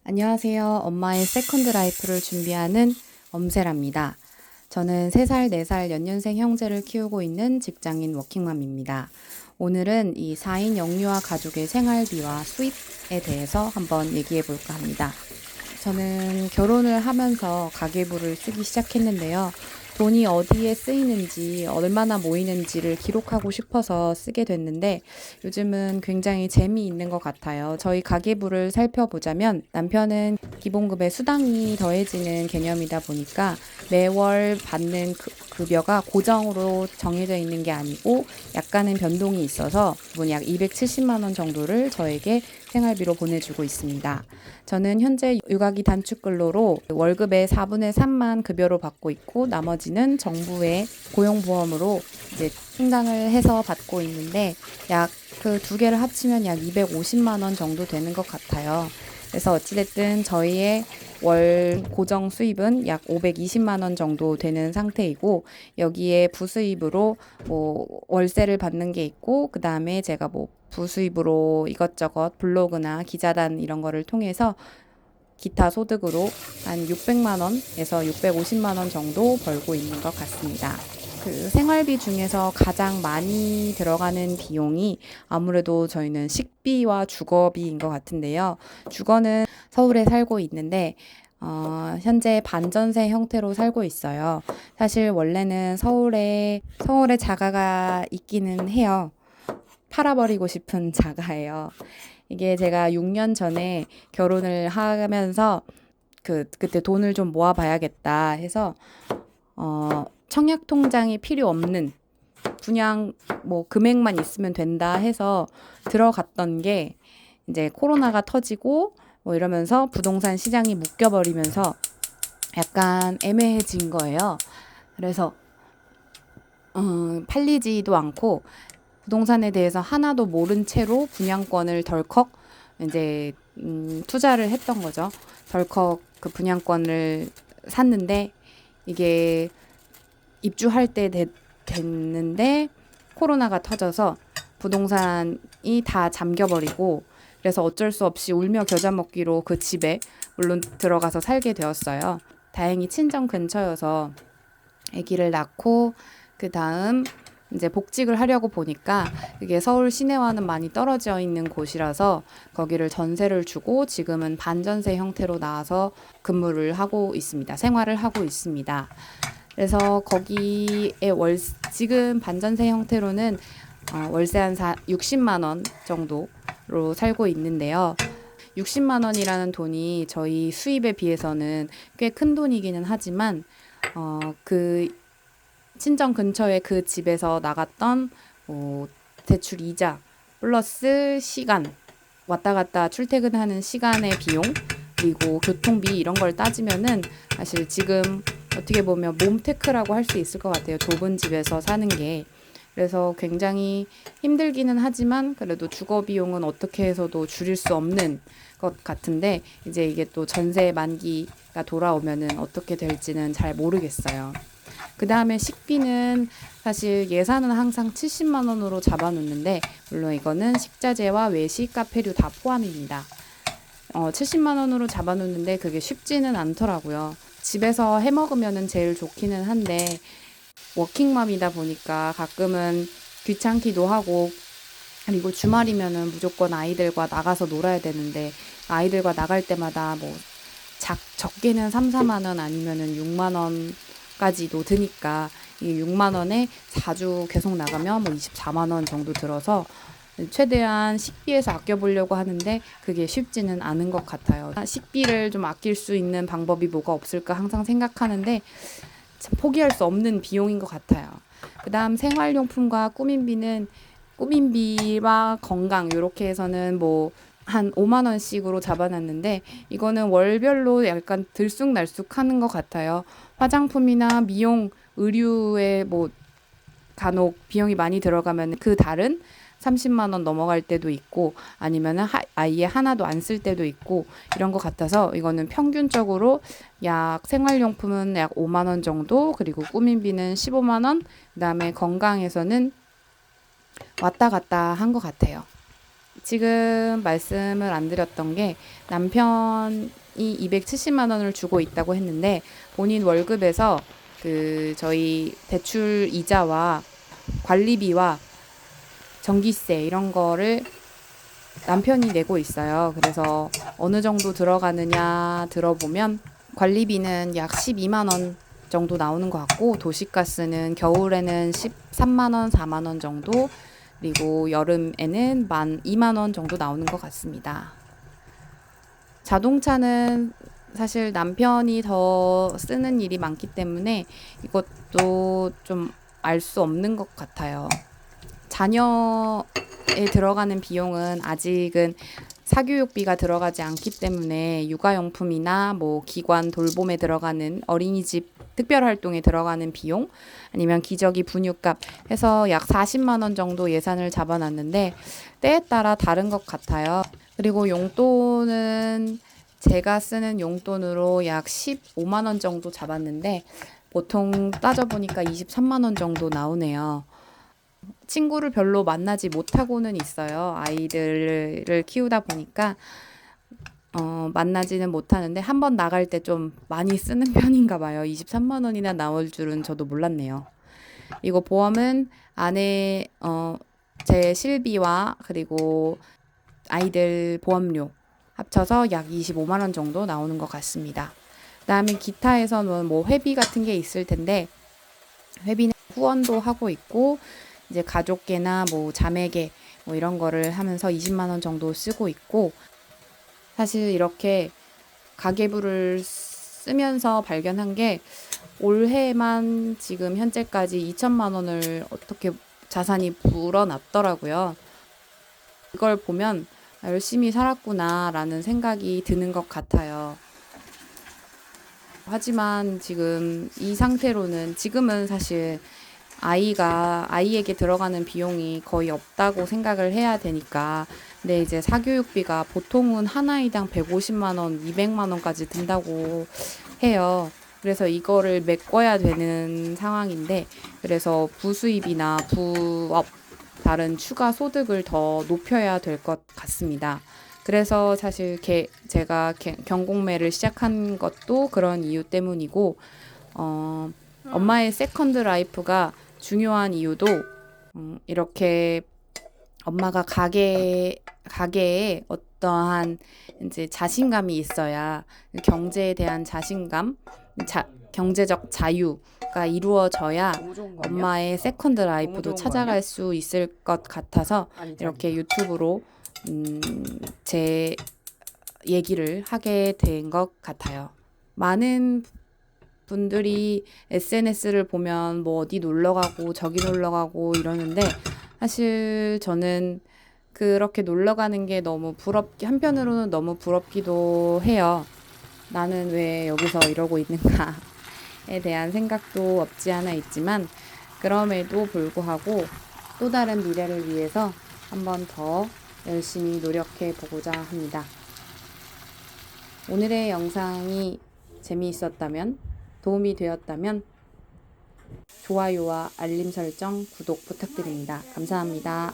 안녕하세요. 엄마의 세컨드 라이프를 준비하는 엄세라입니다. 저는 3살, 4살 연년생 형제를 키우고 있는 직장인 워킹맘입니다. 오늘은 이 4인 영유아 가족의 생활비와 수입에 대해서 한번 얘기해 볼까 합니다. 저는 결혼을 하면서 가계부를 쓰기 시작했는데요. 돈이 어디에 쓰이는지, 얼마나 모이는지를 기록하고 싶어서 쓰게 됐는데 요즘은 굉장히 재미있는 것 같아요. 저희 가계부를 살펴보자면 남편은 기본급에 수당이 더해지는 개념이다 보니까 매월 받는 급여가 고정으로 정해져 있는 게 아니고 약간의 변동이 있어서 약 270만 원 정도를 저에게 생활비로 보내주고 있습니다. 저는 현재 육아기 단축근로로 월급의 4분의 3만 급여로 받고 있고 나머지는 정부의 고용보험으로 이제 충당을 해서 받고 있는데 약 그 두 개를 합치면 약 250만 원 정도 되는 것 같아요. 그래서 어찌됐든 저희의 월 고정 수입은 약 520만 원 정도 되는 상태이고 여기에 부수입으로 뭐 월세를 받는 게 있고 그다음에 제가 뭐 부수입으로 이것저것 블로그나 기자단 이런 거를 통해서 기타 소득으로 한 600만 원에서 650만 원 정도 벌고 있는 것 같습니다. 그 생활비 중에서 가장 많이 들어가는 비용이 아무래도 저희는 식비와 주거비인 것 같은데요. 주거는 서울에 살고 있는데 현재 반전세 형태로 살고 있어요. 사실 원래는 서울에 자가가 있기는 해요. 팔아버리고 싶은 자가예요. 이게 제가 6년 전에 결혼을 하면서 그때 돈을 좀 모아봐야겠다 해서 청약 통장이 필요 없는 그냥 뭐 금액만 있으면 된다 해서 들어갔던 게 이제 코로나가 터지고 뭐 이러면서 부동산 시장이 묶여버리면서 약간 애매해진 거예요. 그래서 팔리지도 않고 부동산에 대해서 하나도 모른 채로 분양권을 덜컥 이제 투자를 했던 거죠. 덜컥 그 분양권을 샀는데 이게 입주할 때 됐는데 코로나가 터져서 부동산이 다 잠겨버리고 그래서 어쩔 수 없이 울며 겨자 먹기로 그 집에 물론 들어가서 살게 되었어요. 다행히 친정 근처여서 아기를 낳고 그 다음 이제 복직을 하려고 보니까 그게 서울 시내와는 많이 떨어져 있는 곳이라서 거기를 전세를 주고 지금은 반전세 형태로 나와서 근무를 하고 있습니다. 생활을 하고 있습니다. 그래서 거기에 지금 반전세 형태로는 월세 한 60만 원 정도로 살고 있는데요. 60만 원이라는 돈이 저희 수입에 비해서는 꽤 큰 돈이기는 하지만 그 친정 근처에 그 집에서 나갔던 대출 이자 플러스 시간 왔다 갔다 출퇴근하는 시간의 비용 그리고 교통비 이런 걸 따지면은 사실 지금 어떻게 보면 몸테크라고 할 수 있을 것 같아요. 좁은 집에서 사는 게. 그래서 굉장히 힘들기는 하지만 그래도 주거 비용은 어떻게 해서도 줄일 수 없는 것 같은데 이제 이게 또 전세 만기가 돌아오면은 어떻게 될지는 잘 모르겠어요. 그 다음에 식비는 사실 예산은 항상 70만 원으로 잡아놓는데 물론 이거는 식자재와 외식, 카페류 다 포함입니다. 70만 원으로 잡아놓는데 그게 쉽지는 않더라고요. 집에서 해 먹으면은 제일 좋기는 한데 워킹맘이다 보니까 가끔은 귀찮기도 하고 그리고 주말이면은 무조건 아이들과 나가서 놀아야 되는데 아이들과 나갈 때마다 뭐 적게는 3, 4만 원 아니면은 6만 원까지도 드니까 이 6만 원에 4주 계속 나가면 뭐 24만 원 정도 들어서 최대한 식비에서 아껴보려고 하는데 그게 쉽지는 않은 것 같아요. 식비를 좀 아낄 수 있는 방법이 뭐가 없을까 항상 생각하는데 참 포기할 수 없는 비용인 것 같아요. 그 다음 생활용품과 꾸민비와 건강 이렇게 해서는 뭐 한 5만 원씩으로 잡아놨는데 이거는 월별로 약간 들쑥날쑥 하는 것 같아요. 화장품이나 미용, 의류에 뭐 간혹 비용이 많이 들어가면 그 달은 30만 원 넘어갈 때도 있고 아니면은 아예 하나도 안 쓸 때도 있고 이런 것 같아서 이거는 평균적으로 약 생활용품은 약 5만 원 정도 그리고 꾸민비는 15만 원 그다음에 건강에서는 왔다 갔다 한 것 같아요. 지금 말씀을 안 드렸던 게 남편이 270만 원을 주고 있다고 했는데 본인 월급에서 그 저희 대출 이자와 관리비와 전기세 이런 거를 남편이 내고 있어요. 그래서 어느 정도 들어가느냐 들어보면 관리비는 약 12만 원 정도 나오는 것 같고 도시가스는 겨울에는 13만 원, 4만 원 정도 그리고 여름에는 2만 원 정도 나오는 것 같습니다. 자동차는 사실 남편이 더 쓰는 일이 많기 때문에 이것도 좀 알 수 없는 것 같아요. 자녀에 들어가는 비용은 아직은 사교육비가 들어가지 않기 때문에 육아용품이나 뭐 기관 돌봄에 들어가는 어린이집 특별활동에 들어가는 비용 아니면 기저귀 분유값 해서 약 40만 원 정도 예산을 잡아놨는데 때에 따라 다른 것 같아요. 그리고 용돈은 제가 쓰는 용돈으로 약 15만 원 정도 잡았는데 보통 따져보니까 23만 원 정도 나오네요. 친구를 별로 만나지 못하고는 있어요. 아이들을 키우다 보니까 만나지는 못하는데 한 번 나갈 때 좀 많이 쓰는 편인가 봐요. 23만 원이나 나올 줄은 저도 몰랐네요. 이거 보험은 아내 제 실비와 그리고 아이들 보험료 합쳐서 약 25만 원 정도 나오는 것 같습니다. 그다음에 기타에서는 뭐 회비 같은 게 있을 텐데 회비는 후원도 하고 있고 이제 가족계나 뭐 자매계 뭐 이런 거를 하면서 20만 원 정도 쓰고 있고 사실 이렇게 가계부를 쓰면서 발견한 게 올해만 지금 현재까지 2천만 원을 어떻게 자산이 불어났더라고요. 이걸 보면 열심히 살았구나라는 생각이 드는 것 같아요. 하지만 지금 이 상태로는 지금은 사실 아이에게 들어가는 비용이 거의 없다고 생각을 해야 되니까 근데 이제 사교육비가 보통은 한 아이당 150만 원, 200만 원까지 든다고 해요. 그래서 이거를 메꿔야 되는 상황인데 그래서 부수입이나 부업 다른 추가 소득을 더 높여야 될 것 같습니다. 그래서 사실 제가 경공매를 시작한 것도 그런 이유 때문이고 엄마의 세컨드 라이프가 중요한 이유도 이렇게 엄마가 가게에 어떠한 이제 자신감이 있어야 경제에 대한 자신감, 경제적 자유가 이루어져야 엄마의 세컨드 라이프도 찾아갈 수 있을 것 같아서 이렇게 유튜브로 제 얘기를 하게 된 것 같아요. 많은 분들이 SNS를 보면 뭐 어디 놀러 가고 저기 놀러 가고 이러는데 사실 저는 그렇게 놀러 가는 게 너무 한편으로는 너무 부럽기도 해요. 나는 왜 여기서 이러고 있는가에 대한 생각도 없지 않아 있지만 그럼에도 불구하고 또 다른 미래를 위해서 한 번 더 열심히 노력해 보고자 합니다. 오늘의 영상이 재미있었다면, 도움이 되었다면 좋아요와 알림 설정, 구독 부탁드립니다. 감사합니다.